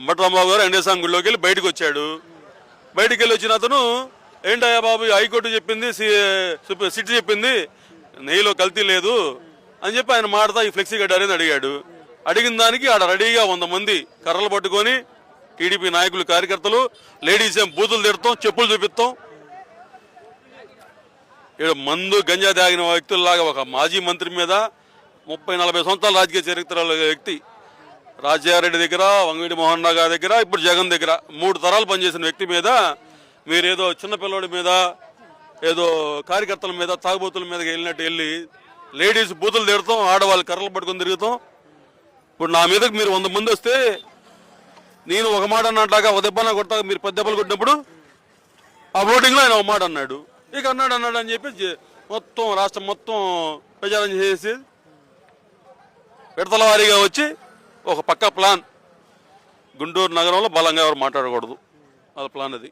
అంబటి రాంబాబు గారు వెంకటేశ్వర స్వామి గుడిలోకి వెళ్ళి బయటకు వచ్చాడు. బయటికి వెళ్ళి వచ్చిన అతను, ఏంటయ్యా బాబు హైకోర్టు చెప్పింది, సిట్ చెప్పింది నెయ్యిలో కల్తీ లేదు అని చెప్పి ఆయన మాడతా ఈ ఫ్లెక్సీ కట్టారని అడిగాడు. అడిగిన దానికి ఆడ రెడీగా 100 మంది కర్రలు పట్టుకొని టీడీపీ నాయకులు, కార్యకర్తలు, లేడీస్ ఏం బూతులు తిడతాం, చెప్పులు చూపిస్తాం. ఇక్కడ మందు గంజా తాగిన వ్యక్తుల్లాగా ఒక మాజీ మంత్రి మీద 30-40 సంవత్సరాల రాజకీయ చరిత్ర వ్యక్తి, రాజారెడ్డి దగ్గర, వంగవీటి మోహన్ రావు గారి దగ్గర, ఇప్పుడు జగన్ దగ్గర 3 తరాలు పనిచేసిన వ్యక్తి మీద మీరేదో చిన్నపిల్లడి మీద, ఏదో కార్యకర్తల మీద, తాగుబోతుల మీద వెళ్ళినట్టు వెళ్ళి లేడీస్ బూతులు తిడతాం, ఆడవాళ్ళు కర్రలు పట్టుకొని తిరుగుతాం. ఇప్పుడు నా మీదకి మీరు 100 మంది వస్తే నేను ఒక మాట అన్నట్లాగా ఒక దెబ్బ కొడతా, మీరు 10 దెబ్బలు కొట్టినప్పుడు ఆ ఓటింగ్లో ఆయన ఒక మాట అన్నాడు. ఇక అన్నాడు అని చెప్పి మొత్తం రాష్ట్రం మొత్తం ప్రచారం చేసి విడతల వారీగా వచ్చి ఒక పక్క ప్లాన్, గుంటూరు నగరంలో బలంగా ఎవరు మాట్లాడకూడదు, వాళ్ళ ప్లాన్ అది.